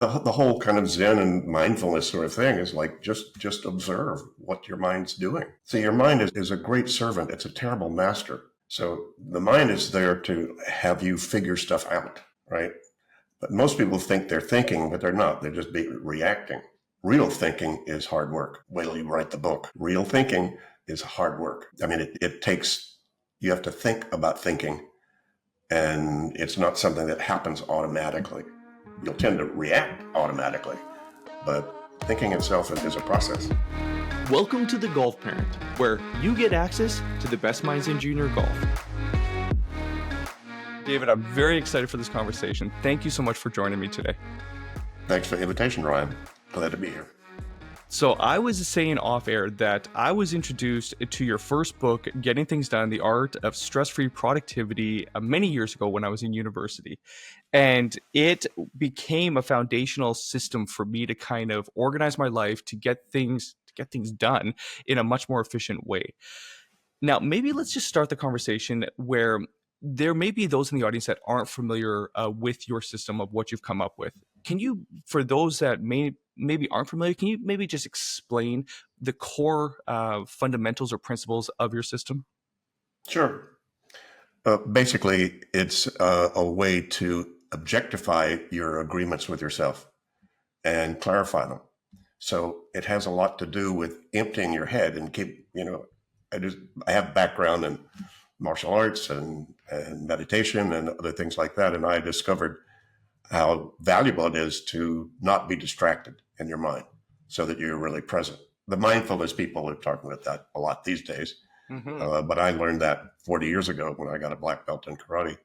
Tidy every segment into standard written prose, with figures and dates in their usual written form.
The whole kind of Zen and mindfulness sort of thing is like just observe what your mind's doing. See, your mind is a great servant. It's a terrible master. So the mind is there to have you figure stuff out, right? But most people think they're thinking, but they're not. They're just reacting. Real thinking is hard work. Wait till you write the book. Real thinking is hard work. I mean, it takes, you have to think about thinking, and it's not something that happens automatically. You'll tend to react automatically, but thinking itself is a process. Welcome to The Golf Parent, where you get access to the best minds in junior golf. David, I'm very excited for this conversation. Thank you so much for joining me today. Thanks for the invitation, Ryan. Glad to be here. So I was saying off air that I was introduced to your first book, Getting Things Done, The Art of Stress-Free Productivity, many years ago when I was in university. And it became a foundational system for me to kind of organize my life, to get things done in a much more efficient way. Now, maybe let's just start the conversation where there may be those in the audience that aren't familiar with your system of what you've come up with. Can you, for those that maybe aren't familiar, can you maybe just explain the core fundamentals or principles of your system? Sure. Basically, it's a way to objectify your agreements with yourself and clarify them. So it has a lot to do with emptying your head and I have background in martial arts and meditation and other things like that. And I discovered how valuable it is to not be distracted in your mind so that you're really present. The mindfulness people are talking about that a lot these days. Mm-hmm. But I learned that 40 years ago when I got a black belt in karate.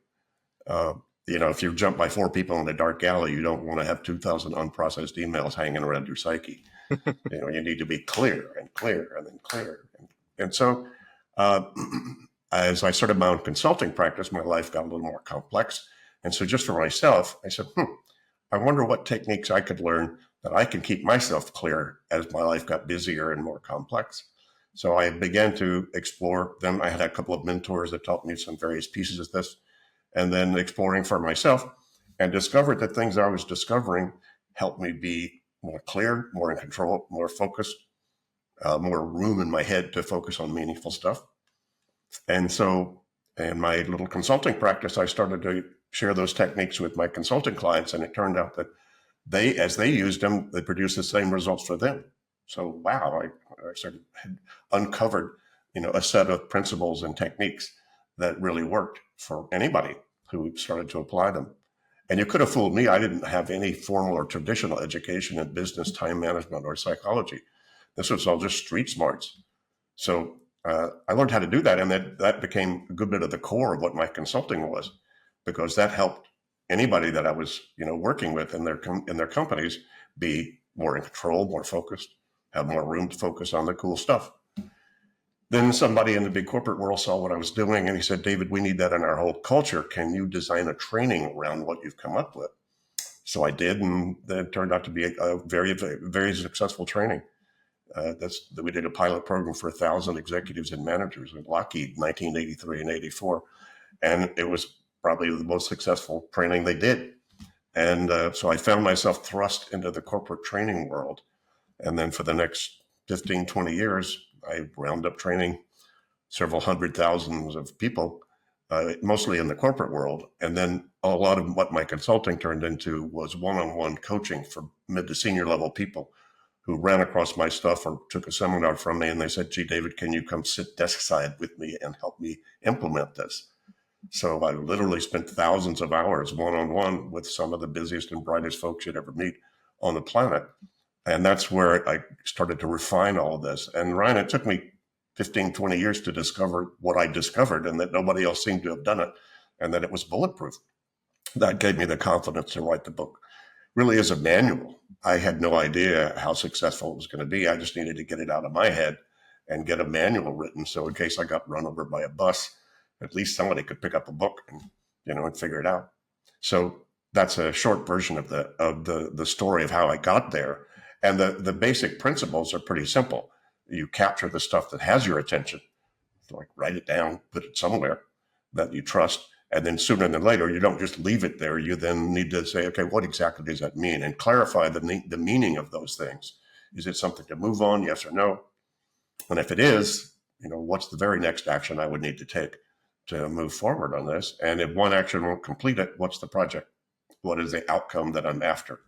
If you're jumped by 4 people in a dark alley, you don't want to have 2,000 unprocessed emails hanging around your psyche. You need to be clear and clear and then clear. And so as I started my own consulting practice, my life got a little more complex. And so just for myself, I said, I wonder what techniques I could learn that I can keep myself clear as my life got busier and more complex. So I began to explore them. I had a couple of mentors that taught me some various pieces of this, and then exploring for myself, and discovered that things I was discovering helped me be more clear, more in control, more focused, more room in my head to focus on meaningful stuff. And so in my little consulting practice, I started to share those techniques with my consulting clients, and it turned out that as they used them, they produced the same results for them. So, wow, I sort of had uncovered, a set of principles and techniques that really worked for anybody who started to apply them. And you could have fooled me. I didn't have any formal or traditional education in business, time management, or psychology. This was all just street smarts. So I learned how to do that, and that became a good bit of the core of what my consulting was, because that helped anybody that I was, working with in their companies be more in control, more focused, have more room to focus on the cool stuff. Then somebody in the big corporate world saw what I was doing, and he said, David, we need that in our whole culture. Can you design a training around what you've come up with? So I did, and that turned out to be a very, very successful training. We did a pilot program for 1,000 executives and managers in Lockheed, 1983 and 84. And it was probably the most successful training they did. And so I found myself thrust into the corporate training world. And then for the next 15, 20 years, I wound up training several hundred thousands of people, mostly in the corporate world. And then a lot of what my consulting turned into was one-on-one coaching for mid to senior level people who ran across my stuff or took a seminar from me, and they said, gee, David, can you come sit desk side with me and help me implement this? So I literally spent thousands of hours one-on-one with some of the busiest and brightest folks you'd ever meet on the planet. And that's where I started to refine all of this. And Ryan, it took me 15, 20 years to discover what I discovered, and that nobody else seemed to have done it, and that it was bulletproof. That gave me the confidence to write the book. Really is a manual. I had no idea how successful it was going to be. I just needed to get it out of my head and get a manual written. So in case I got run over by a bus, at least somebody could pick up a book and, and figure it out. So that's a short version of the story of how I got there. And the basic principles are pretty simple. You capture the stuff that has your attention, like write it down, put it somewhere that you trust, And then sooner than later, you don't just leave it there. You then need to say, okay, what exactly does that mean? And clarify the meaning of those things. Is it something to move on, yes or no? And if it is, what's the very next action I would need to take to move forward on this? And if one action won't complete it, what's the project? What is the outcome that I'm after?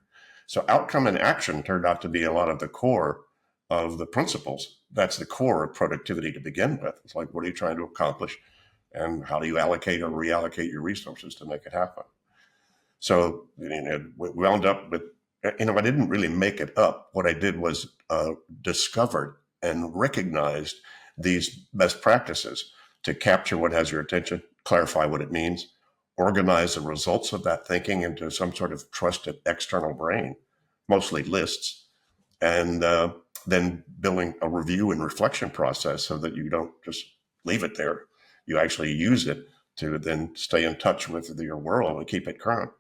So outcome and action turned out to be a lot of the core of the principles. That's the core of productivity to begin with. It's like, what are you trying to accomplish? And how do you allocate or reallocate your resources to make it happen? So we wound up with, I didn't really make it up. What I did was discovered and recognized these best practices to capture what has your attention, clarify what it means, organize the results of that thinking into some sort of trusted external brain, mostly lists, and then building a review and reflection process so that you don't just leave it there. You actually use it to then stay in touch with your world and keep it current.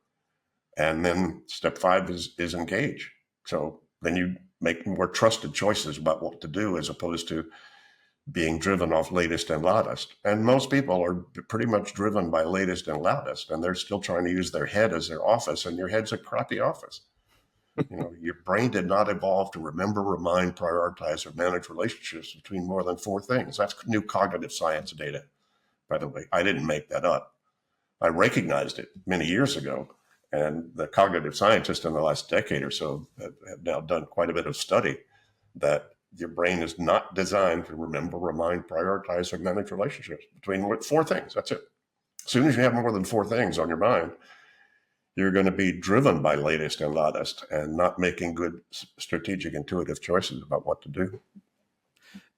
And then step 5 is engage. So then you make more trusted choices about what to do as opposed to being driven off latest and loudest. And most people are pretty much driven by latest and loudest, and they're still trying to use their head as their office, and your head's a crappy office. Your brain did not evolve to remember, remind, prioritize, or manage relationships between more than 4 things. That's new cognitive science data, by the way. I didn't make that up. I recognized it many years ago. And the cognitive scientists in the last decade or so have now done quite a bit of study that your brain is not designed to remember, remind, prioritize, or manage relationships between 4 things. That's it. As soon as you have more than 4 things on your mind, you're going to be driven by latest and loudest and not making good strategic, intuitive choices about what to do.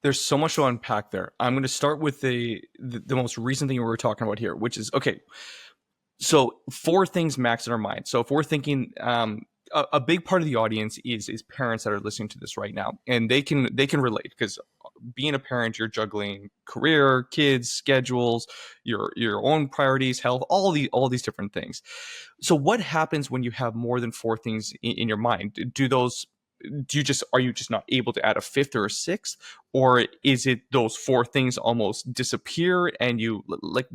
There's so much to unpack there. I'm going to start with the most recent thing we were talking about here, which is, okay, so 4 things max in our mind. So if we're thinking, a big part of the audience is parents that are listening to this right now, and they can relate, because being a parent, you're juggling career, kids, schedules, your own priorities, health, all these different things. So what happens when you have more than 4 things in your mind? Are you just not able to add a 5th or a 6th, or is it those 4 things almost disappear and you like?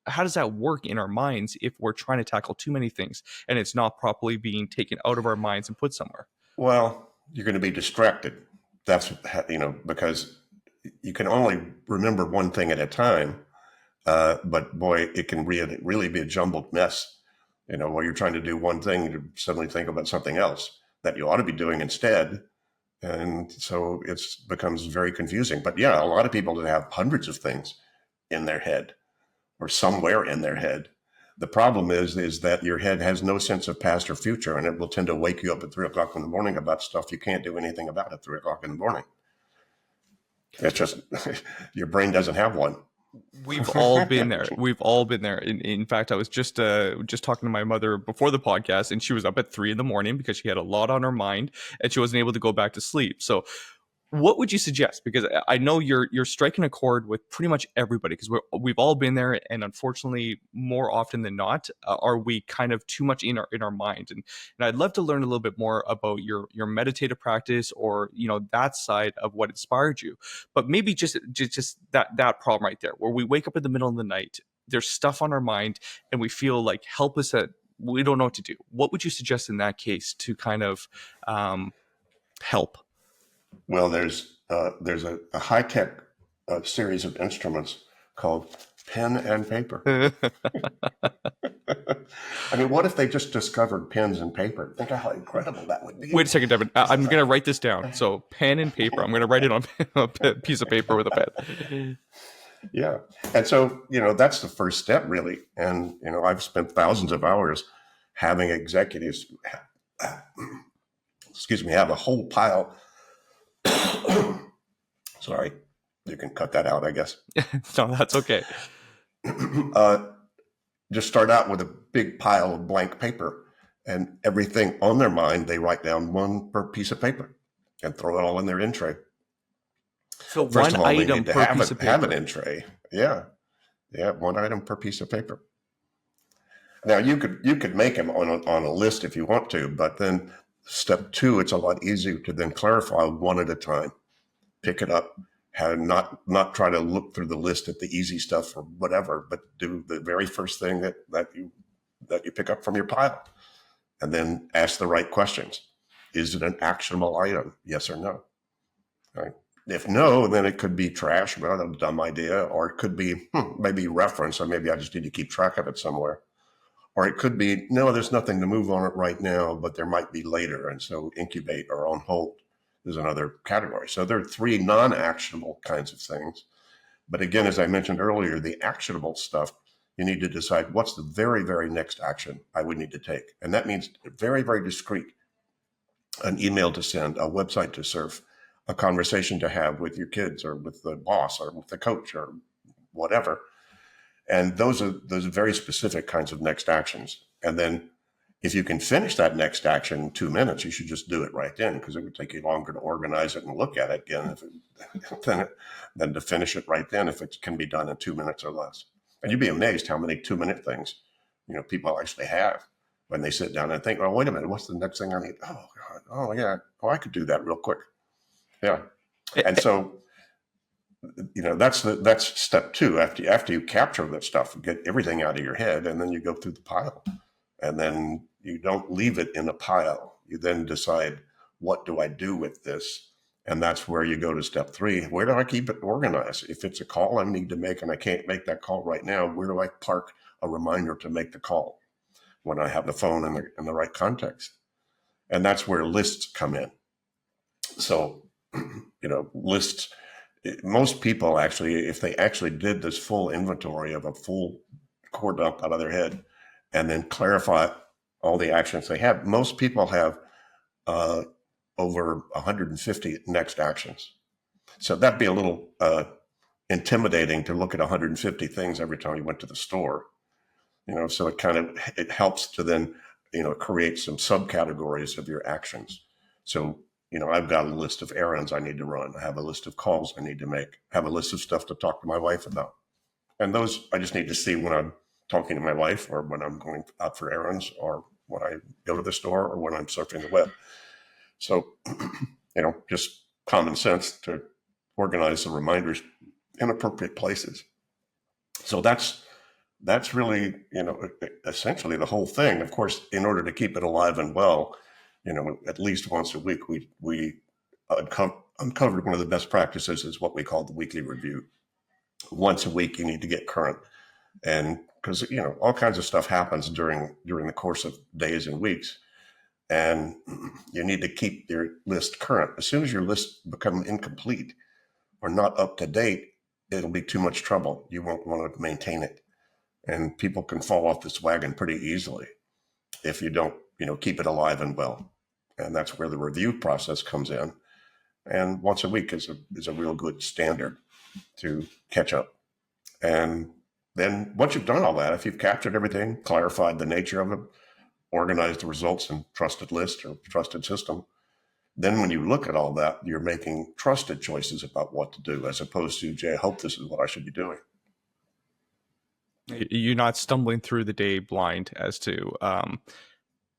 How does that work in our minds if we're trying to tackle too many things and it's not properly being taken out of our minds and put somewhere? Well, you're going to be distracted. That's, because you can only remember one thing at a time. But boy, it can really be a jumbled mess. While you're trying to do one thing, you suddenly think about something else that you ought to be doing instead. And so it becomes very confusing. But yeah, a lot of people have hundreds of things in their head or somewhere in their head. The problem is that your head has no sense of past or future, and it will tend to wake you up at 3 o'clock in the morning about stuff you can't do anything about at 3 o'clock in the morning. It's just, your brain doesn't have one. We've all been there. We've all been there. In fact, I was just talking to my mother before the podcast, and she was up at 3 in the morning because she had a lot on her mind and she wasn't able to go back to sleep. So what would you suggest? Because I know you're striking a chord with pretty much everybody, because we've all been there, and unfortunately, more often than not, are we kind of too much in our mind. And I'd love to learn a little bit more about your meditative practice, or that side of what inspired you. But maybe just that problem right there, where we wake up in the middle of the night, there's stuff on our mind, and we feel like helpless, that we don't know what to do. What would you suggest in that case to kind of help? Well, there's a high-tech series of instruments called pen and paper. I mean, what if they just discovered pens and paper? Think of how incredible that would be. Wait a second, Devin. I'm going to write this down. So pen and paper. I'm going to write it on a piece of paper with a pen. Yeah. And so, that's the first step, really. And, I've spent thousands of hours having executives, have a whole pile. Sorry, you can cut that out, I guess. No, that's okay. Just start out with a big pile of blank paper, and everything on their mind, they write down 1 per piece of paper and throw it all in their in tray. So First one of all, item they need to per piece of paper. have an in tray. Yeah. 1 item per piece of paper. Now you could make them on a list if you want to, but then step 2, it's a lot easier to then clarify one at a time. Pick it up, Not try to look through the list at the easy stuff or whatever, but do the very first thing that you pick up from your pile, and then ask the right questions. Is it an actionable item? Yes or no? Right? If no, then it could be trash, well, a dumb idea, or it could be maybe reference, or maybe I just need to keep track of it somewhere. Or it could be, no, there's nothing to move on it right now, but there might be later. And so incubate or on hold is another category. So there are three non-actionable kinds of things. But again, as I mentioned earlier, the actionable stuff, you need to decide what's the very, very next action I would need to take. And that means very, very discrete. An email to send, a website to surf, a conversation to have with your kids or with the boss or with the coach or whatever. And those are very specific kinds of next actions. And then if you can finish that next action in 2 minutes, you should just do it right then, because it would take you longer to organize it and look at it again than to finish it right then if it can be done in 2 minutes or less. And you'd be amazed how many 2-minute things people actually have when they sit down and think, oh, wait a minute, what's the next thing I need? Oh, God. Oh, yeah. Oh, I could do that real quick. Yeah. And so that's step two. After you capture that stuff, get everything out of your head, and then you go through the pile, and then you don't leave it in a pile. You then decide, what do I do with this? And that's where you go to step three. Where do I keep it organized? If it's a call I need to make and I can't make that call right now, where do I park a reminder to make the call when I have the phone in the right context? And that's where lists come in. So, lists, most people actually, if they actually did this full inventory of a full core dump out of their head and then clarify all the actions they have, most people have over 150 next actions. So that'd be a little intimidating to look at 150 things every time you went to the store. So it helps to then, create some subcategories of your actions. So, I've got a list of errands I need to run. I have a list of calls I need to make. I have a list of stuff to talk to my wife about. And those I just need to see when I'm talking to my wife, or when I'm going out for errands, or when I go to the store, or when I'm surfing the web. So, just common sense to organize the reminders in appropriate places. So that's really, essentially the whole thing. Of course, in order to keep it alive and well, at least once a week, we uncovered one of the best practices is what we call the weekly review. Once a week, you need to get current. And because, all kinds of stuff happens during the course of days and weeks. And you need to keep your list current. As soon as your list becomes incomplete or not up to date, it'll be too much trouble. You won't want to maintain it. And people can fall off this wagon pretty easily if you don't, keep it alive and well. And that's where the review process comes in. And once a week is a real good standard to catch up. And then once you've done all that, if you've captured everything, clarified the nature of it, organized the results in trusted list or trusted system, then when you look at all that, you're making trusted choices about what to do, as opposed to, gee, I hope this is what I should be doing. You're not stumbling through the day blind as to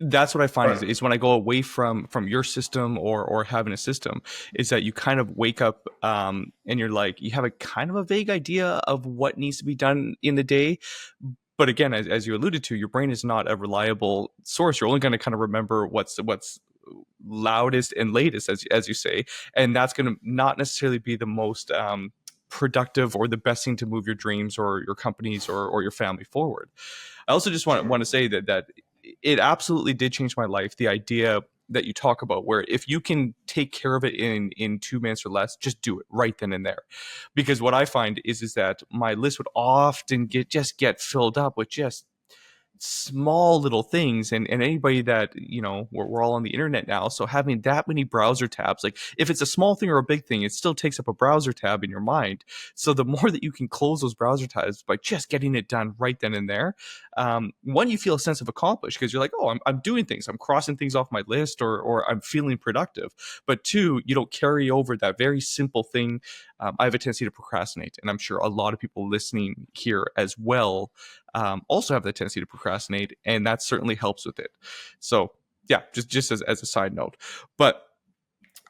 that's what I find Right. is when I go away from your system or having a system, is that you kind of wake up and you're like, you have a kind of a vague idea of what needs to be done in the day. But again, as you alluded to, your brain is not a reliable source. You're only going to kind of remember what's loudest and latest, as you say, and that's going to not necessarily be the most productive or the best thing to move your dreams or your companies or your family forward. I also just want to say that it absolutely did change my life. The idea that you talk about, where if you can take care of it in 2 minutes or less, just do it right then and there. Because what I find is that my list would often get filled up with just small little things, and anybody that we're all on the internet now, so having that many browser tabs, like if it's a small thing or a big thing, it still takes up a browser tab in your mind. So the more that you can close those browser tabs by just getting it done right then and there, one, you feel a sense of accomplishment because you're like, oh, I'm doing things, I'm crossing things off my list, or I'm feeling productive. But two, you don't carry over that very simple thing. I have a tendency to procrastinate, and I'm sure a lot of people listening here as well also have the tendency to procrastinate, and that certainly helps with it. So yeah, just as a side note. But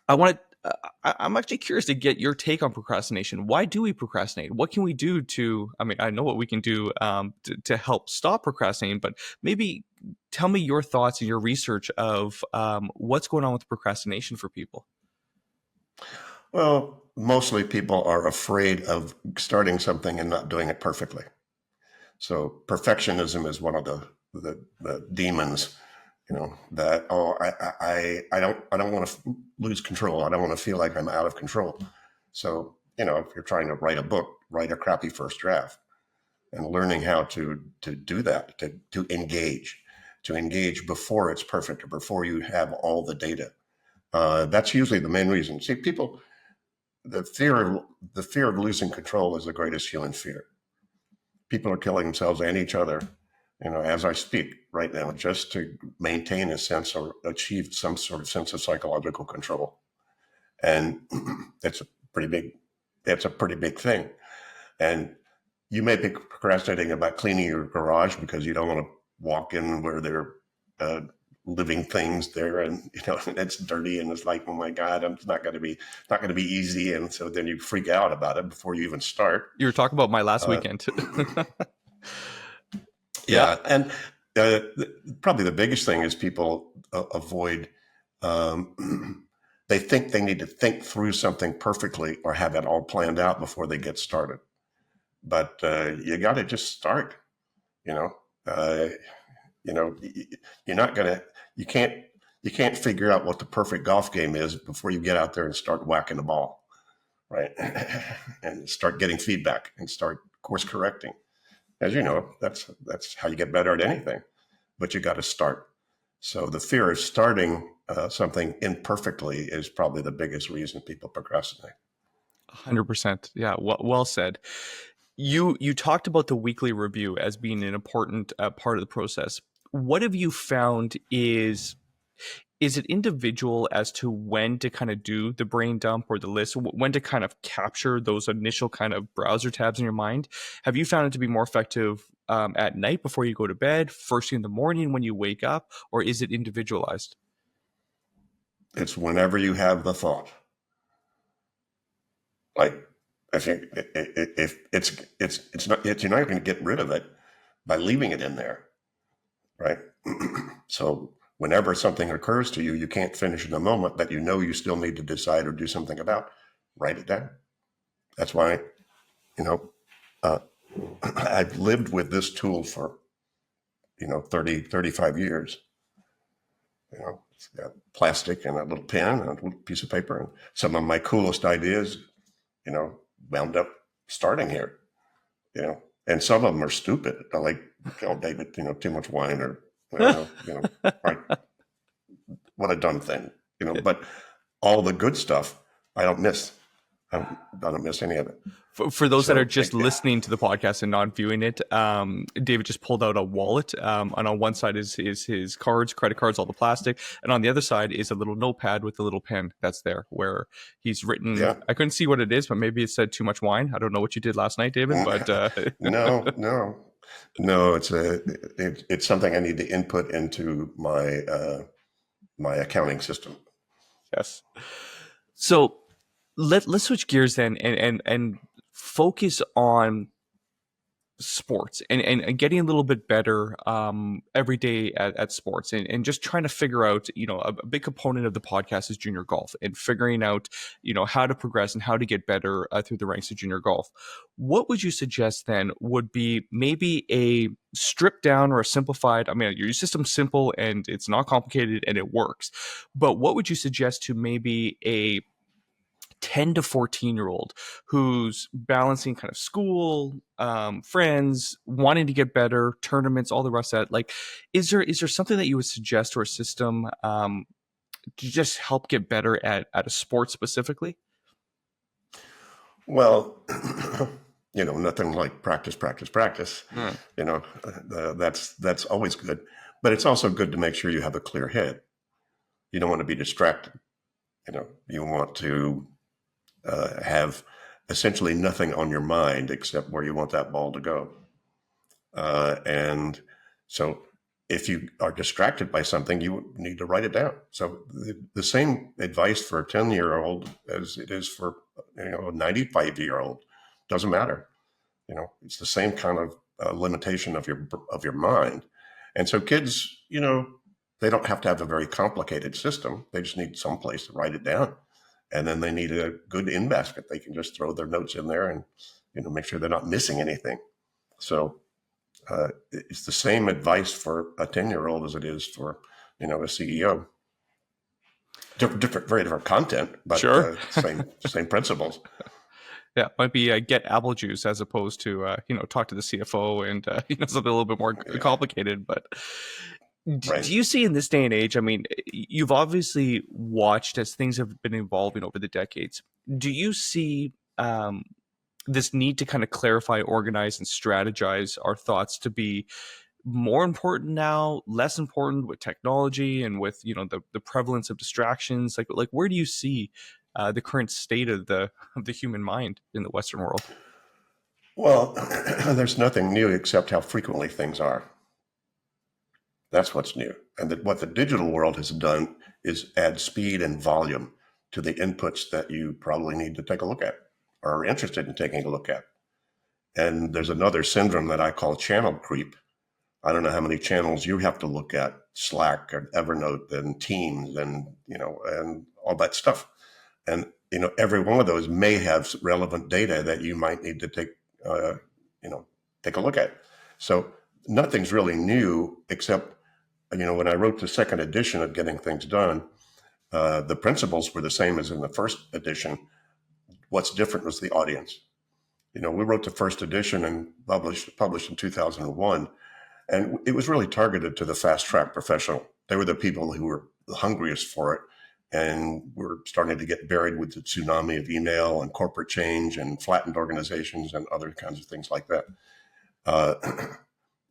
I want to I'm actually curious to get your take on procrastination. Why do we procrastinate? What can we do to, I mean, I know what we can do to help stop procrastinating, but maybe tell me your thoughts and your research of what's going on with procrastination for people. Well, mostly people are afraid of starting something and not doing it perfectly. So perfectionism is one of the demons, that, I don't want to lose control. I don't want to feel like I'm out of control. So, if you're trying to write a book, write a crappy first draft, and learning how to do that, to engage before it's perfect or before you have all the data. That's usually the main reason. See, people, the fear of losing control is the greatest human fear. People are killing themselves and each other, as I speak right now, just to maintain a sense or achieve some sort of sense of psychological control. And it's a pretty big thing. And you may be procrastinating about cleaning your garage because you don't want to walk in where there are living things there, and it's dirty, and it's like, oh my God, it's not going to be easy, and so then you freak out about it before you even start. You were talking about my last weekend. Yeah. Yeah, and probably the biggest thing is people avoid. They think they need to think through something perfectly or have it all planned out before they get started. But you got to just start. You know, uh, you're not gonna. You can't. You can't figure out what the perfect golf game is before you get out there and start whacking the ball, right? And start getting feedback and start course correcting. As you know, that's how you get better at anything. But you got to start. So the fear of starting something imperfectly is probably the biggest reason people procrastinate. 100%. Yeah, well said. You talked about the weekly review as being an important part of the process. What have you found is it individual as to when to kind of do the brain dump or the list, when to kind of capture those initial kind of browser tabs in your mind? Have you found it to be more effective at night before you go to bed, first thing in the morning when you wake up, or is it individualized? It's whenever you have the thought. Like, I think if it's not, you're not going to get rid of it by leaving it in there, right? So whenever something occurs to you, you can't finish in the moment, but you still need to decide or do something about, write it down. That's why, you know, uh, I've lived with this tool for, 35 years. It's got plastic and a little pen and a little piece of paper. And some of my coolest ideas, you know, wound up starting here, and some of them are stupid. I like, David, too much wine or, right, what a dumb thing, but all the good stuff I don't miss. I don't miss any of it. For those that are So, just listening to the podcast and not viewing it, David just pulled out a wallet. And on one side is his cards, credit cards, all the plastic. And on the other side is a little notepad with a little pen that's there where he's written. yeah, I couldn't see what it is, but maybe it said too much wine. I don't know what you did last night, David, but no, it's something I need to input into my accounting system. yes. So let's switch gears then and focus on sports and getting a little bit better every day at sports and just trying to figure out, a big component of the podcast is junior golf and figuring out, how to progress and how to get better through the ranks of junior golf. What would you suggest then would be maybe a stripped down or a simplified, I mean, your system's simple and it's not complicated and it works, but what would you suggest to maybe a 10 to 14-year-old who's balancing kind of school, friends, wanting to get better, tournaments, all the rest of that? Like, is there something that you would suggest or a system to just help get better at a sport specifically? Well, nothing like practice, practice, practice. Hmm. That's always good, but it's also good to make sure you have a clear head. You don't want to be distracted. You want to have essentially nothing on your mind except where you want that ball to go. And so if you are distracted by something, you need to write it down. So the same advice for a 10-year-old as it is for a 95-year-old doesn't matter. It's the same kind of limitation of your mind. And so kids, they don't have to have a very complicated system. They just need some place to write it down. And then they need a good in basket. They can just throw their notes in there and, make sure they're not missing anything. So it's the same advice for a 10-year-old as it is for, a CEO. Different, very different content, but Sure. same principles. Yeah, might be get apple juice as opposed to talk to the CFO and something a little bit more complicated. But Right. do you see in this day and age? I mean, you've obviously watched as things have been evolving over the decades. Do you see this need to kind of clarify, organize, and strategize our thoughts to be more important now, less important with technology and with the prevalence of distractions? Like where do you see the current state of the human mind in the Western world? Well, there's nothing new except how frequently things are. That's what's new. And what the digital world has done is add speed and volume to the inputs that you probably need to take a look at or are interested in taking a look at. And there's another syndrome that I call channel creep. I don't know how many channels you have to look at, Slack and Evernote and Teams and, and all that stuff. And, every one of those may have relevant data that you might need to take a look at. So nothing's really new except, when I wrote the second edition of Getting Things Done, the principles were the same as in the first edition. What's different was the audience. We wrote the first edition and published in 2001, and it was really targeted to the fast track professional. They were the people who were the hungriest for it, and we're starting to get buried with the tsunami of email and corporate change and flattened organizations and other kinds of things like that.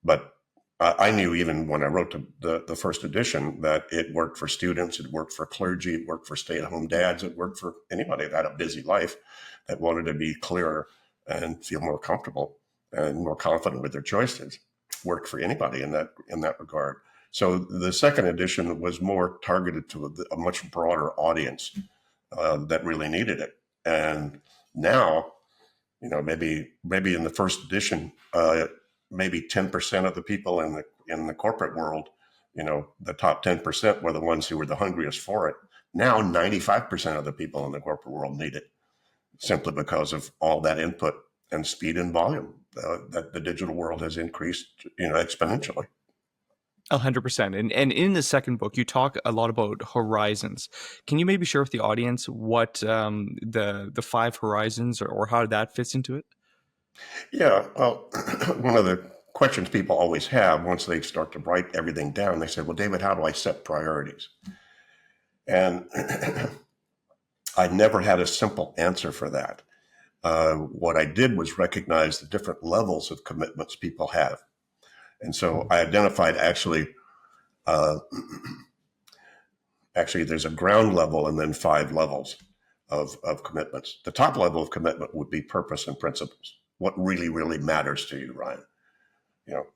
But I knew even when I wrote the first edition that it worked for students, it worked for clergy, it worked for stay-at-home dads, it worked for anybody that had a busy life that wanted to be clearer and feel more comfortable and more confident with their choices. Worked for anybody in that regard. So the second edition was more targeted to a much broader audience that really needed it. And now, maybe in the first edition, maybe 10% of the people in the corporate world, the top 10% were the ones who were the hungriest for it. Now 95% of the people in the corporate world need it, simply because of all that input and speed and volume that the digital world has increased, exponentially. 100%. And in the second book, you talk a lot about horizons. Can you maybe share with the audience what the five horizons or how that fits into it? Yeah, well, one of the questions people always have once they start to write everything down, they say, well, David, how do I set priorities? And I never had a simple answer for that. What I did was recognize the different levels of commitments people have. And so I identified actually there's a ground level and then 5 levels of commitments. The top level of commitment would be purpose and principles. What really, really matters to you, Ryan? You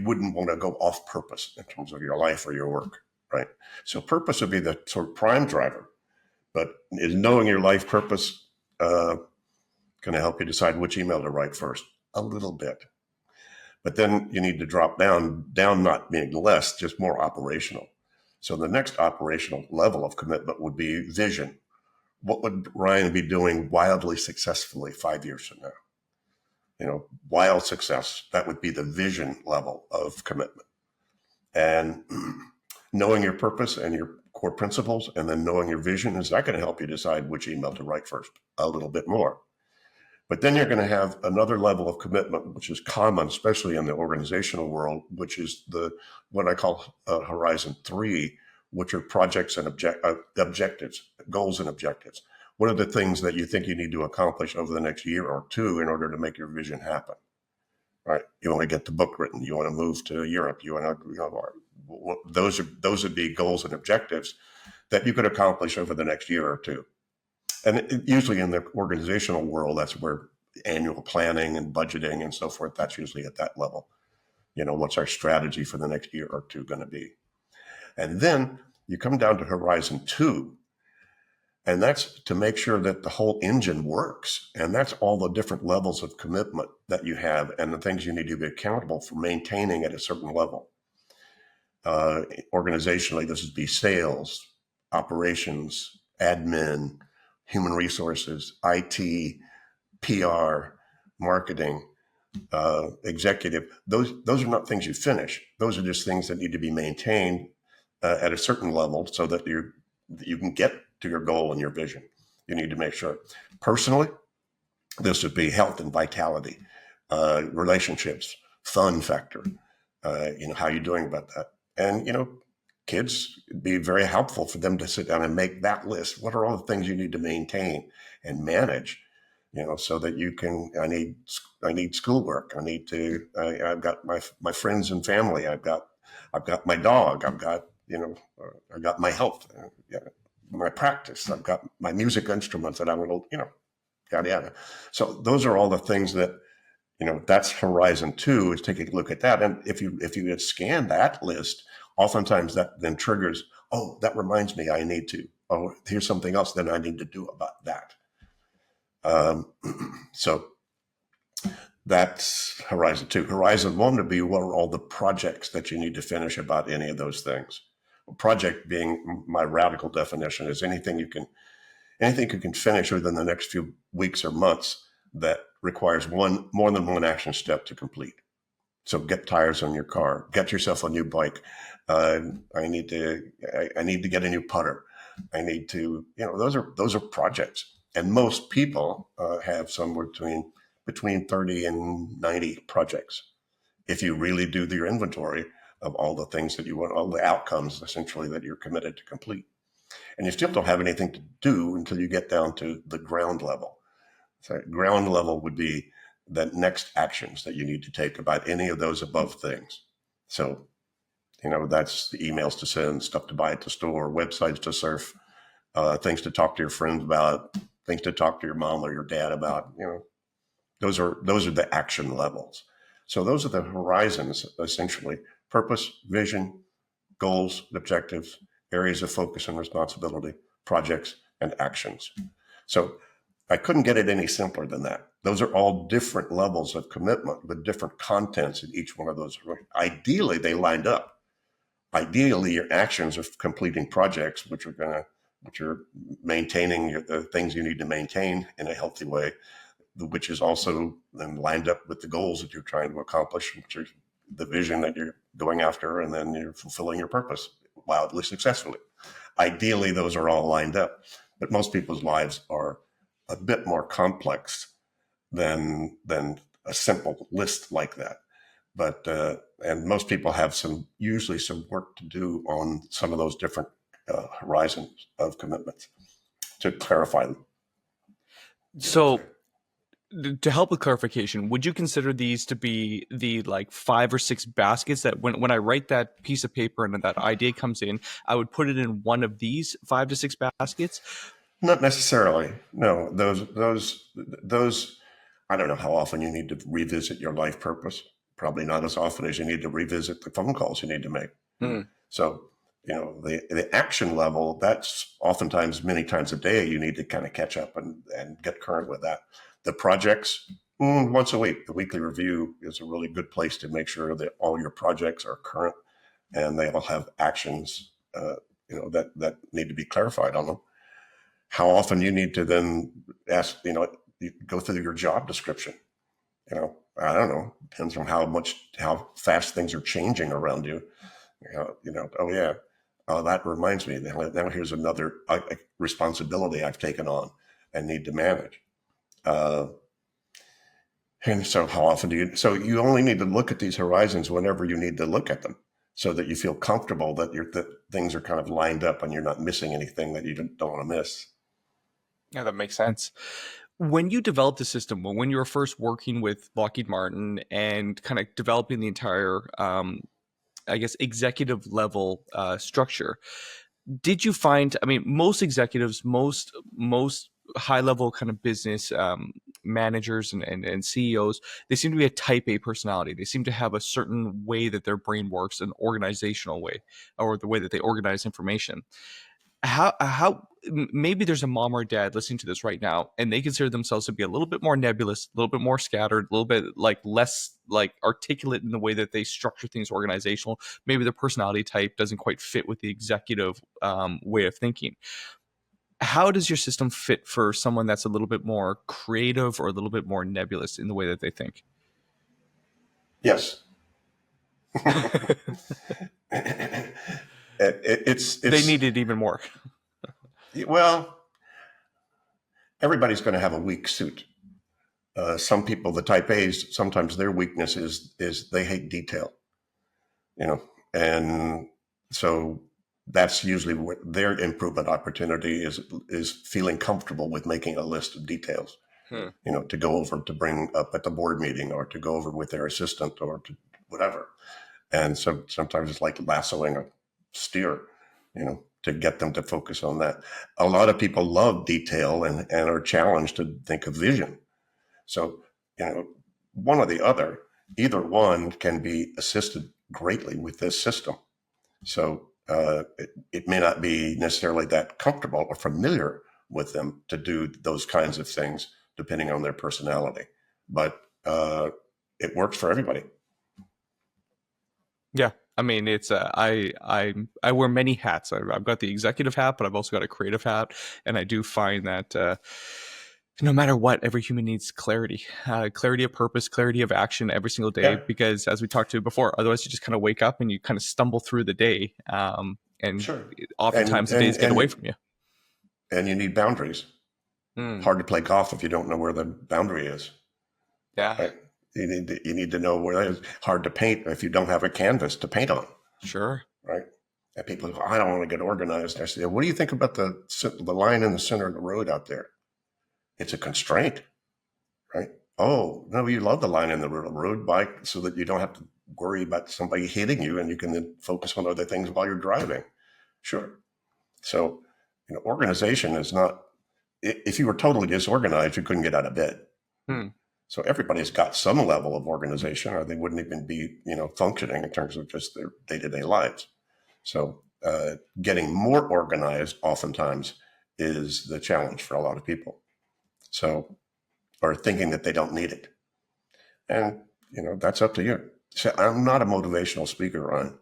wouldn't want to go off purpose in terms of your life or your work, right? So purpose would be the sort of prime driver, but is knowing your life purpose going to help you decide which email to write first? A little bit. But then you need to drop down not being less, just more operational. So the next operational level of commitment would be vision. What would Ryan be doing wildly successfully 5 years from now? Wild success, that would be the vision level of commitment. And knowing your purpose and your core principles and then knowing your vision, is that going to help you decide which email to write first? A little bit more. But then you're going to have another level of commitment, which is common, especially in the organizational world, which is what I call Horizon 3, which are projects and objectives, goals and objectives. What are the things that you think you need to accomplish over the next year or two in order to make your vision happen? Right? You want to get the book written. You want to move to Europe. You want to, those would be goals and objectives that you could accomplish over the next year or two. And usually in the organizational world, that's where annual planning and budgeting and so forth, that's usually at that level. What's our strategy for the next year or two going to be? And then you come down to horizon 2, and that's to make sure that the whole engine works. And that's all the different levels of commitment that you have and the things you need to be accountable for maintaining at a certain level. Organizationally, this would be sales, operations, admin, human resources, IT, PR, marketing, executive. Those are not things you finish. Those are just things that need to be maintained at a certain level so that you can get to your goal and your vision. You need to make sure. Personally, this would be health and vitality, relationships, fun factor. How you doing about that? And kids, it'd be very helpful for them to sit down and make that list. What are all the things you need to maintain and manage? So that you can. I need schoolwork. I've got my friends and family. I've got my dog. I've got my health, my practice. I've got my music instruments that I want to, yada yada. So those are all the things that, that's horizon 2, is taking a look at that. And if you scan that list, oftentimes that then triggers, oh, that reminds me, here's something else then I need to do about that. So that's horizon 2. Horizon 1 would be, what are all the projects that you need to finish about any of those things? A project being, my radical definition, is anything you can finish within the next few weeks or months that requires more than one action step to complete. So get tires on your car, get yourself a new bike. I need to get a new putter. I need to, those are projects. And most people have somewhere between 30 and 90 projects. If you really do your inventory of all the things that you want, all the outcomes essentially that you're committed to complete. And you still don't have anything to do until you get down to the ground level. So ground level would be the next actions that you need to take about any of those above things. So, that's the emails to send, stuff to buy at the store, websites to surf, things to talk to your friends about, things to talk to your mom or your dad about. Those are the action levels. So those are the horizons, essentially: purpose, vision, goals, objectives, areas of focus and responsibility, projects, and actions. So I couldn't get it any simpler than that. Those are all different levels of commitment with different contents in each one of those. Ideally, they lined up. Ideally, your actions of completing projects, which are maintaining the things you need to maintain in a healthy way, which is also then lined up with the goals that you're trying to accomplish, which are the vision that you're going after, and then you're fulfilling your purpose wildly successfully. Ideally, those are all lined up, but most people's lives are a bit more complex than a simple list like that. But and most people have usually some work to do on some of those different horizons of commitments to clarify them. So, to help with clarification, would you consider these to be the 5 or 6 baskets that when I write that piece of paper and that idea comes in, I would put it in one of these 5 to 6 baskets? Not necessarily. No, those. I don't know how often you need to revisit your life purpose. Probably not as often as you need to revisit the phone calls you need to make. So, the action level, that's oftentimes many times a day you need to kind of catch up and get current with that. The projects, once a week. The weekly review is a really good place to make sure that all your projects are current and they all have actions, that need to be clarified on them. How often you need to then ask, you go through your job description. I don't know. Depends on how fast things are changing around you. Oh yeah, that reminds me. Now here's another responsibility I've taken on and need to manage. And so how often do you? So you only need to look at these horizons whenever you need to look at them, so that you feel comfortable that that things are kind of lined up and you're not missing anything that you don't want to miss. Yeah, that makes sense. When you developed the system, when you were first working with Lockheed Martin and kind of developing the entire, I guess, executive level structure, did you find? I mean, most executives, most high level kind of business managers and CEOs, they seem to be a type A personality. They seem to have a certain way that their brain works, an organizational way, or the way that they organize information. Maybe there's a mom or a dad listening to this right now, and they consider themselves to be a little bit more nebulous, a little bit more scattered, a little bit like less like articulate in the way that they structure things organizational. Maybe their personality type doesn't quite fit with the executive way of thinking. How does your system fit for someone that's a little bit more creative or a little bit more nebulous in the way that they think? Yes. They It's need it even more. well, everybody's going to have a weak suit. Some people, the type A's, sometimes their weakness is they hate detail, you know, and so that's usually what their improvement opportunity is feeling comfortable with making a list of details, Hmm. to go over to bring up at the board meeting or to go over with their assistant or to whatever. And so sometimes it's like lassoing a steer, to get them to focus on that. A lot of people love detail and are challenged to think of vision. So, one or the other, either one can be assisted greatly with this system. So it may not be necessarily that comfortable or familiar with them to do those kinds of things, depending on their personality. But it works for everybody. Yeah, I mean, it's I wear many hats. I've got the executive hat, but I've also got a creative hat, and I do find that no matter what, every human needs clarity, clarity of purpose, clarity of action every single day. Yeah, Because as we talked to before, otherwise you just kind of wake up and you kind of stumble through the day, and sure. And oftentimes the days and get away and from you. and you need boundaries. Mm, Hard to play golf if you don't know where the boundary is. yeah, Right? You need to know where that is. Hard to paint if you don't have a canvas to paint on. sure. Right? And people go, I don't want to get organized. I say, what do you think about the line in the center of the road out there? It's a constraint, right? Oh, no, you love the line in the road bike so that you don't have to worry about somebody hitting you and you can then focus on other things while you're driving. Sure. So, organization is not, if you were totally disorganized, you couldn't get out of bed. Hmm. So everybody's got some level of organization or they wouldn't even be, functioning in terms of just their day-to-day lives. So getting more organized oftentimes is the challenge for a lot of people. So, or thinking that they don't need it. And, that's up to you. So I'm not a motivational speaker, Ryan.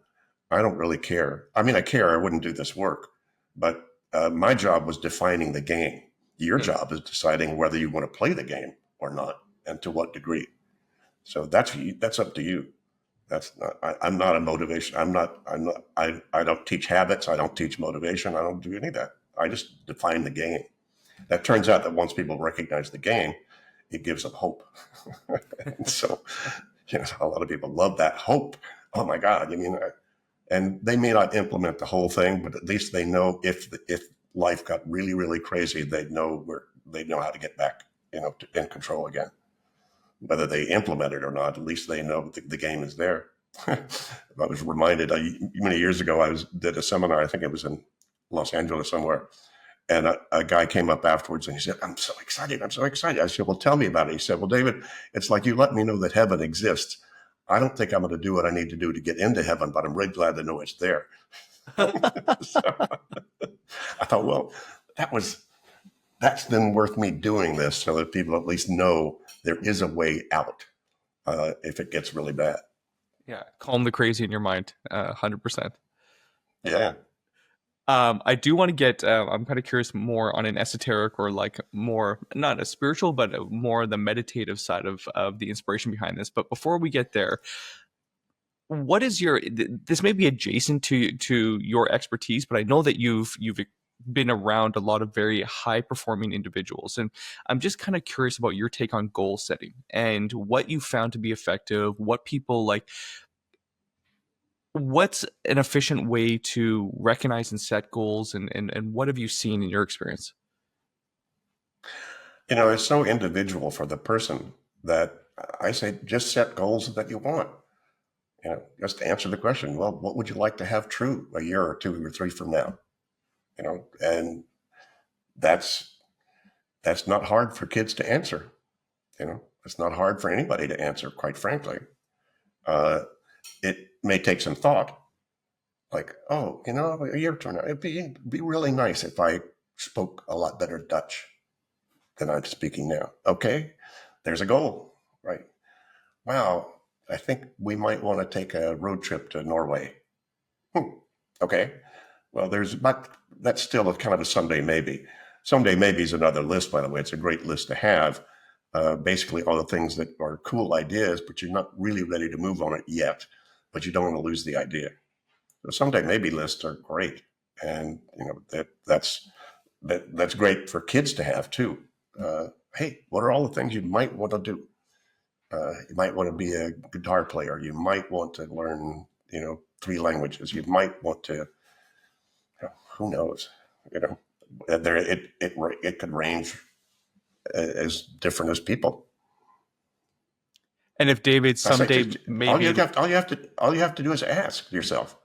I don't really care. I mean, I care. I wouldn't do this work. But my job was defining the game. Your Hmm. job is deciding whether you want to play the game or not and to what degree. So that's up to you. I'm not a motivation. I don't teach habits. I don't teach motivation. I don't do any of that. I just define the game. That turns out that once people recognize the game, it gives them hope. And so, a lot of people love that hope. Oh my God. And they may not implement the whole thing, but at least they know if life got really, really crazy, they know how to get back, in control again. Whether they implement it or not, at least they know the game is there. I was reminded many years ago, did a seminar, I think it was in Los Angeles somewhere, and a guy came up afterwards and he said, I'm so excited. I'm so excited. I said, well, tell me about it. He said, well, David, it's like you let me know that heaven exists. I don't think I'm going to do what I need to do to get into heaven, but I'm really glad to know it's there. So I thought, well, that's then worth me doing this so that people at least know there is a way out if it gets really bad. Yeah, calm the crazy in your mind, 100%. Yeah. I do want to get. I'm kind of curious more on an esoteric or like more not a spiritual, but more the meditative side of the inspiration behind this. But before we get there, what is your? This may be adjacent to your expertise, but I know that you've been around a lot of very high performing individuals, and I'm just kind of curious about your take on goal setting and what you found to be effective. What people like what's an efficient way to recognize and set goals and what have you seen in your experience? It's so individual for the person that I say just set goals that you want. Just answer the question, well, what would you like to have true a year or 2 or 3 from now? And that's not hard for kids to answer. It's not hard for anybody to answer, quite frankly. It may take some thought, like, oh, a year from now, it'd be really nice if I spoke a lot better Dutch than I'm speaking now. Okay, there's a goal, right? Wow, I think we might want to take a road trip to Norway. Okay, well, but that's still a kind of a someday maybe. Someday maybe is another list, by the way. It's a great list to have. Basically, all the things that are cool ideas, but you're not really ready to move on it yet. But you don't want to lose the idea. So someday maybe lists are great, and that's great for kids to have too. Hey, what are all the things you might want to do? You might want to be a guitar player. You might want to learn, 3 languages. You might want to, who knows, there it could range as different as people. And if David I say, someday maybe all you have to do is ask yourself.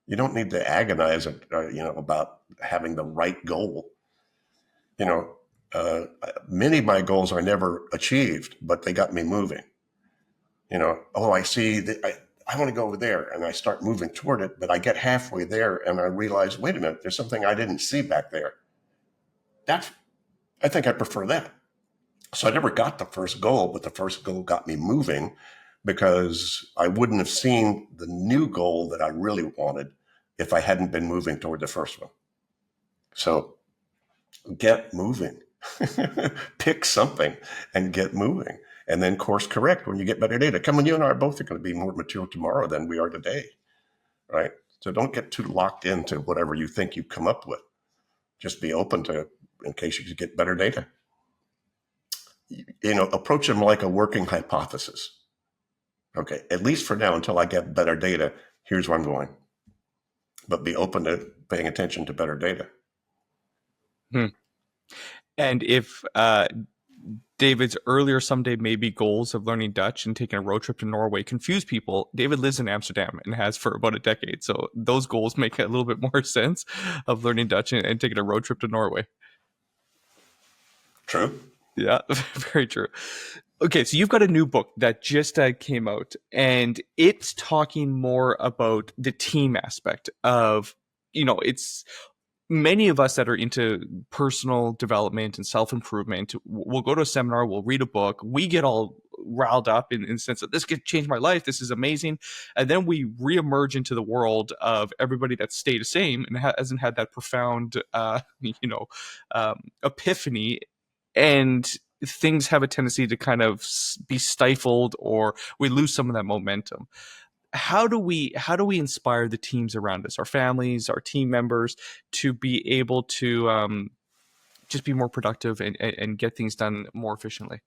You don't need to agonize, about having the right goal. You know, many of my goals I never achieved, but they got me moving. Oh, I see that I want to go over there, and I start moving toward it, but I get halfway there and I realize, wait a minute, there's something I didn't see back there. I think I prefer that. So I never got the first goal, but the first goal got me moving because I wouldn't have seen the new goal that I really wanted if I hadn't been moving toward the first one. So get moving. Pick something and get moving. And then course correct when you get better data. Come on, you and I are both going to be more mature tomorrow than we are today, right? So don't get too locked into whatever you think you come up with. Just be open to, in case you get better data. Approach them like a working hypothesis. Okay, at least for now, until I get better data, here's where I'm going. But be open to paying attention to better data. And if David's earlier someday maybe goals of learning Dutch and taking a road trip to Norway confuse people, David lives in Amsterdam and has for about a decade. So those goals make a little bit more sense of learning Dutch and taking a road trip to Norway. True. Yeah, very true. Okay, so you've got a new book that just came out, and it's talking more about the team aspect of, it's many of us that are into personal development and self-improvement will go to a seminar, we'll read a book, we get all riled up in the sense that this could change my life, this is amazing, and then we reemerge into the world of everybody that stayed the same and hasn't had that profound epiphany, and things have a tendency to kind of be stifled, or we lose some of that momentum. How do we inspire the teams around us, our families, our team members, to be able to just be more productive and get things done more efficiently?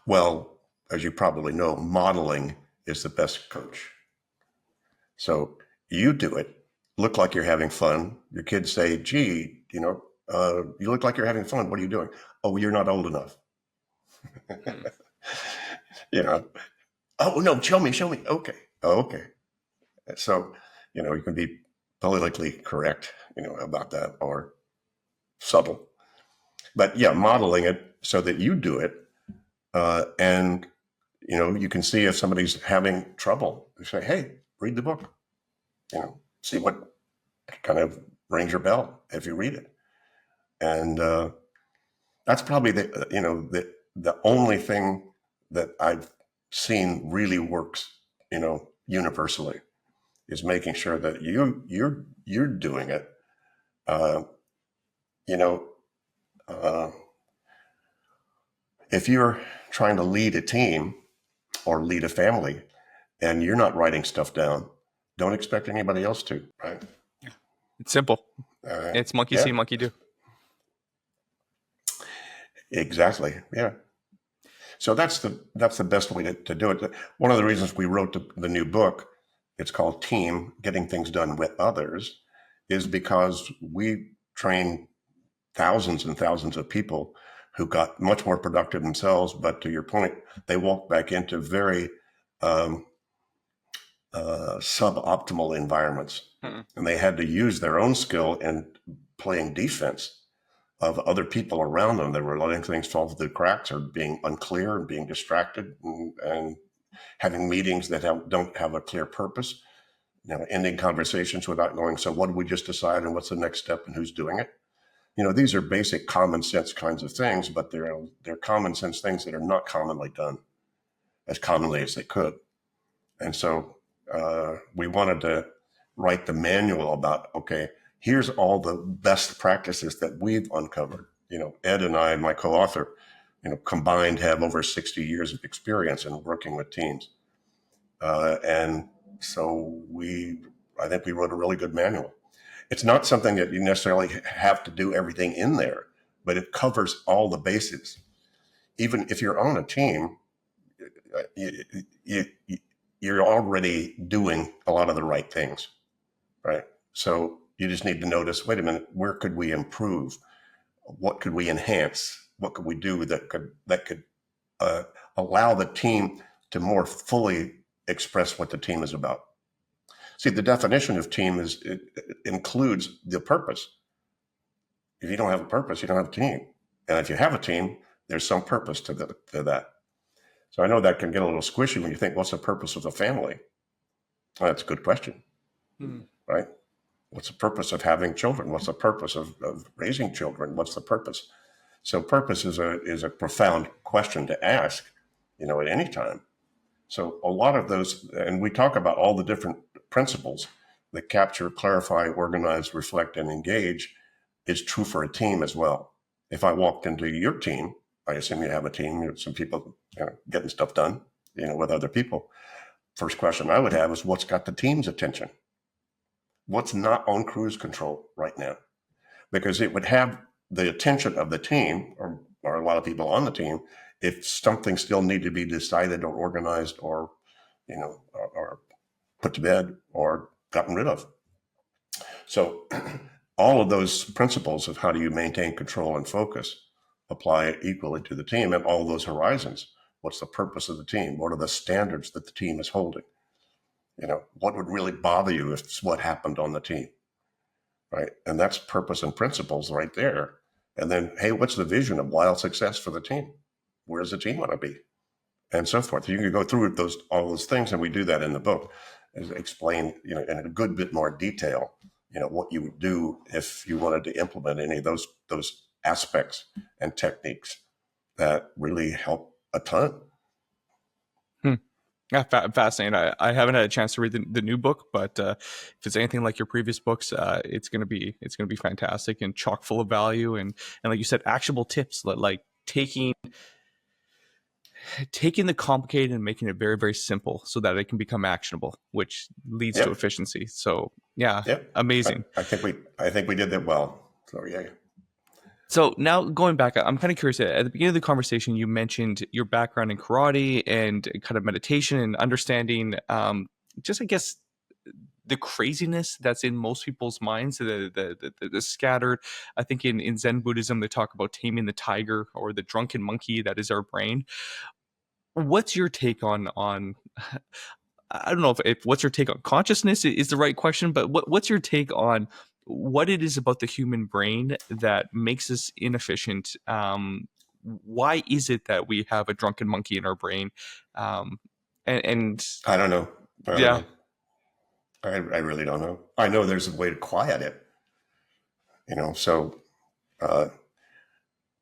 Well, as you probably know, modeling is the best coach. So you do it, look like you're having fun. Your kids say, gee, you look like you're having fun. What are you doing? Oh, you're not old enough. Oh, no, show me. Okay. Oh, okay. So, you can be politically correct, about that, or subtle. But yeah, modeling it so that you do it. And, you can see if somebody's having trouble. You say, hey, read the book. See what kind of rings your bell if you read it. And that's probably the only thing that I've seen really works, universally, is making sure that you're doing it. You know, uh, if you're trying to lead a team or lead a family and you're not writing stuff down, don't expect anybody else to, right? It's simple. It's monkey see, Yeah, monkey do. exactly. Yeah. So that's the best way to do it. One of the reasons we wrote the new book, it's called Team: Getting Things Done with Others, is because we train thousands and thousands of people who got much more productive themselves. But to your point, they walked back into very suboptimal environments, Mm-mm. and they had to use their own skill in playing defense. of other people around them that were letting things fall through the cracks or being unclear and being distracted and having meetings that don't have a clear purpose, ending conversations without going, so what did we just decide and what's the next step and who's doing it? These are basic common sense kinds of things, but they're common sense things that are not commonly done as commonly as they could. And so we wanted to write the manual about, okay, here's all the best practices that we've uncovered. Ed and I, my co-author, combined have over 60 years of experience in working with teams. And so I think we wrote a really good manual. It's not something that you necessarily have to do everything in there, but it covers all the bases. Even if you're on a team, you're already doing a lot of the right things, right? So you just need to notice, wait a minute, where could we improve? What could we enhance? What could we do that could allow the team to more fully express what the team is about? See, the definition of team it includes the purpose. If you don't have a purpose, you don't have a team. And if you have a team, there's some purpose to that. So I know that can get a little squishy when you think, what's the purpose of the family? Well, that's a good question, right? What's the purpose of having children? What's the purpose of raising children? What's the purpose? So purpose is a profound question to ask, at any time. So a lot of those, and we talk about all the different principles that capture, clarify, organize, reflect, and engage is true for a team as well. If I walked into your team, I assume you have a team, some people getting stuff done, with other people. First question I would have is, what's got the team's attention? What's not on cruise control right now? Because it would have the attention of the team or a lot of people on the team if something still needed to be decided or organized or, or put to bed or gotten rid of. So all of those principles of how do you maintain control and focus apply equally to the team and all those horizons. What's the purpose of the team? What are the standards that the team is holding? What would really bother you if it's what happened on the team, right? And that's purpose and principles right there. And then, hey, what's the vision of wild success for the team? Where does the team want to be? And so forth. You can go through all those things, and we do that in the book, explain, in a good bit more detail, what you would do if you wanted to implement any of those aspects and techniques that really help a ton. Yeah, fascinating. I haven't had a chance to read the new book, but if it's anything like your previous books, it's gonna be fantastic and chock full of value and like you said, actionable tips like taking the complicated and making it very very simple so that it can become actionable, which leads to Yep. efficiency. So yeah, Yep. amazing. I think we did that well. So yeah. So now going back, I'm kind of curious. At the beginning of the conversation, you mentioned your background in karate and kind of meditation and understanding, just I guess the craziness that's in most people's minds, the scattered. I think in Zen Buddhism they talk about taming the tiger or the drunken monkey that is our brain. What's your take on I don't know if what's your take on consciousness is the right question, but what's your take on what it is about the human brain that makes us inefficient? Why is it that we have a drunken monkey in our brain? Um, and I don't know. I don't yeah, know. I really don't know. I know there's a way to quiet it, so, uh,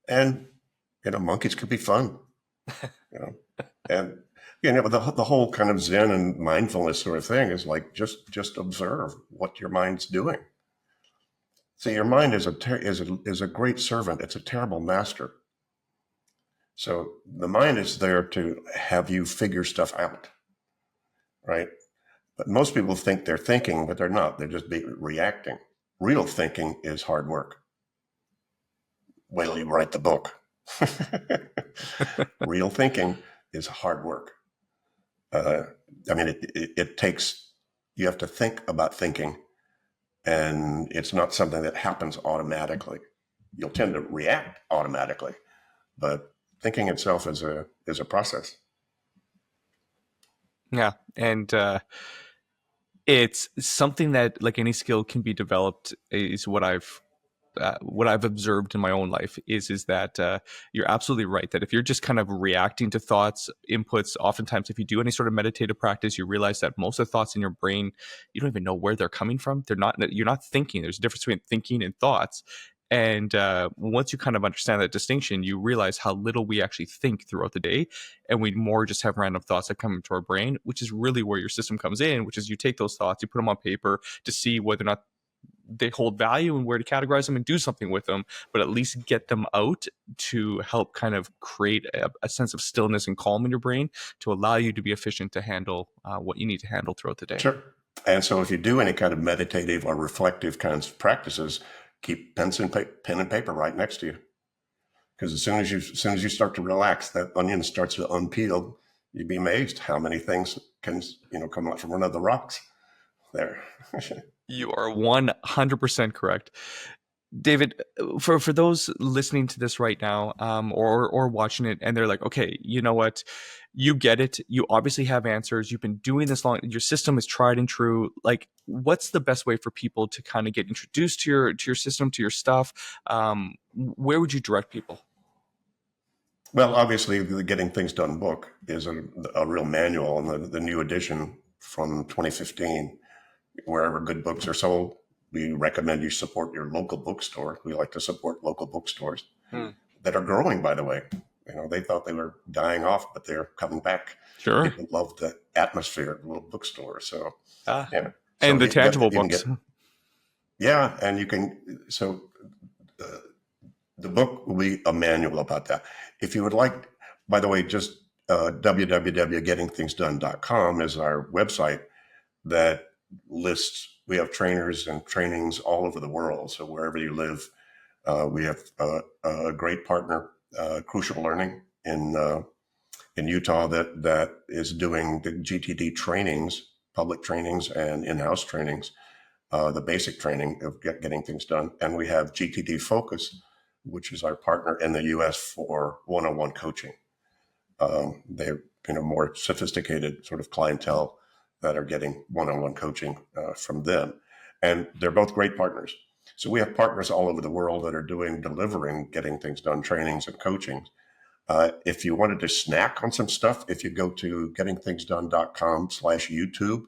and, monkeys could be fun, you know, and, the whole kind of Zen and mindfulness sort of thing is like, just observe what your mind's doing. See, your mind is a great servant. It's a terrible master. So the mind is there to have you figure stuff out, right? But most people think they're thinking, but they're not. They're just reacting. Real thinking is hard work. Wait till you write the book. Real thinking is hard work. Uh, it takes, you have to think about thinking, and it's not something that happens automatically. You'll tend to react automatically, but thinking itself is a process. yeah, and it's something that like any skill can be developed is what I've what I've observed in my own life is that you're absolutely right that if you're just kind of reacting to thoughts, inputs, oftentimes if you do any sort of meditative practice, you realize that most of the thoughts in your brain, you don't even know where they're coming from. You're not thinking. There's a difference between thinking and thoughts. And once you kind of understand that distinction, you realize how little we actually think throughout the day. And we more just have random thoughts that come into our brain, which is really where your system comes in, which is you take those thoughts, you put them on paper to see whether or not they hold value and where to categorize them and do something with them, but at least get them out to help kind of create a sense of stillness and calm in your brain to allow you to be efficient to handle what you need to handle throughout the day. Sure. And so if you do any kind of meditative or reflective kinds of practices, keep pen and paper right next to you. Because as soon as you start to relax, that onion starts to unpeel. You'd be amazed how many things can come out from one of the rocks there. You are 100% correct. David, for those listening to this right now, or watching it, and they're like, okay, you know what? You get it. You obviously have answers. You've been doing this long. Your system is tried and true. Like, what's the best way for people to kind of get introduced to your system, to your stuff? Where would you direct people? Well, obviously, the Getting Things Done book is a real manual, and the new edition from 2015. Wherever good books are sold, we recommend you support your local bookstore. We like to support local bookstores that are growing, by the way. They thought they were dying off, but they're coming back. Sure. People love the atmosphere of a little bookstore. So, and the tangible books. And you can, the book will be a manual about that. If you would like, by the way, just www.gettingthingsdone.com is our website that lists, we have trainers and trainings all over the world. So wherever you live, we have a great partner, Crucial Learning in Utah that is doing the GTD trainings, public trainings and in-house trainings, the basic training of getting things done. And we have GTD Focus, which is our partner in the US for one-on-one coaching. They're more sophisticated sort of clientele that are getting one-on-one coaching from them. And they're both great partners. So we have partners all over the world that are delivering getting things done trainings and coachings. If you wanted to snack on some stuff, if you go to gettingthingsdone.com/YouTube,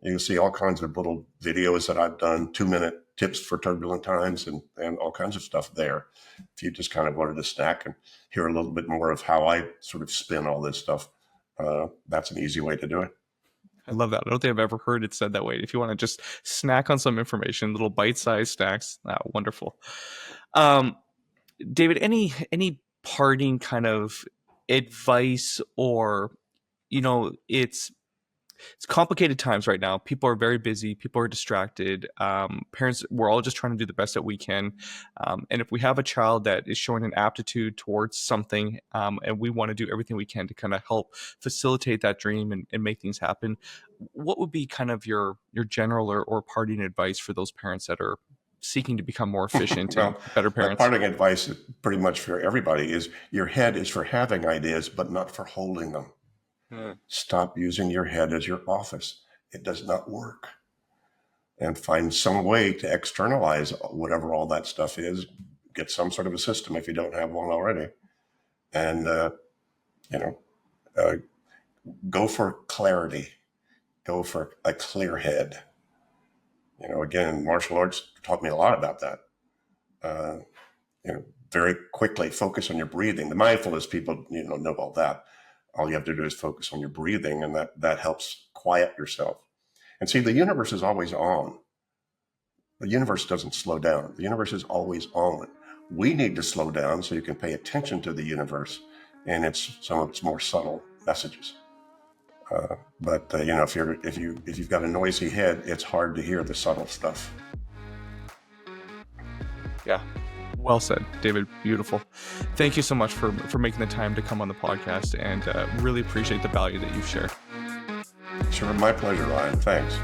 you'll see all kinds of little videos that I've done, 2-minute tips for turbulent times and all kinds of stuff there. If you just kind of wanted to snack and hear a little bit more of how I sort of spin all this stuff, that's an easy way to do it. I love that. I don't think I've ever heard it said that way. If you want to just snack on some information, little bite-sized snacks, wonderful. David, any parting kind of advice, or it's complicated times right now. People are very busy. People are distracted. Parents, we're all just trying to do the best that we can. And if we have a child that is showing an aptitude towards something, and we want to do everything we can to kind of help facilitate that dream and make things happen, what would be kind of your general or parting advice for those parents that are seeking to become more efficient and better parents? My parting advice, pretty much for everybody, is your head is for having ideas, but not for holding them. Stop using your head as your office. It does not work. And find some way to externalize whatever all that stuff is. Get some sort of a system if you don't have one already. And, go for clarity. Go for a clear head. Again, martial arts taught me a lot about that. Very quickly focus on your breathing. The mindfulness people, know all that. All you have to do is focus on your breathing, and that helps quiet yourself. And see, the universe is always on. The universe doesn't slow down. The universe is always on. We need to slow down so you can pay attention to the universe and some of its more subtle messages. If you've got a noisy head, it's hard to hear the subtle stuff. Yeah. Well said, David. Beautiful. Thank you so much for making the time to come on the podcast, and really appreciate the value that you've shared. Sure, my pleasure, Ryan. Thanks.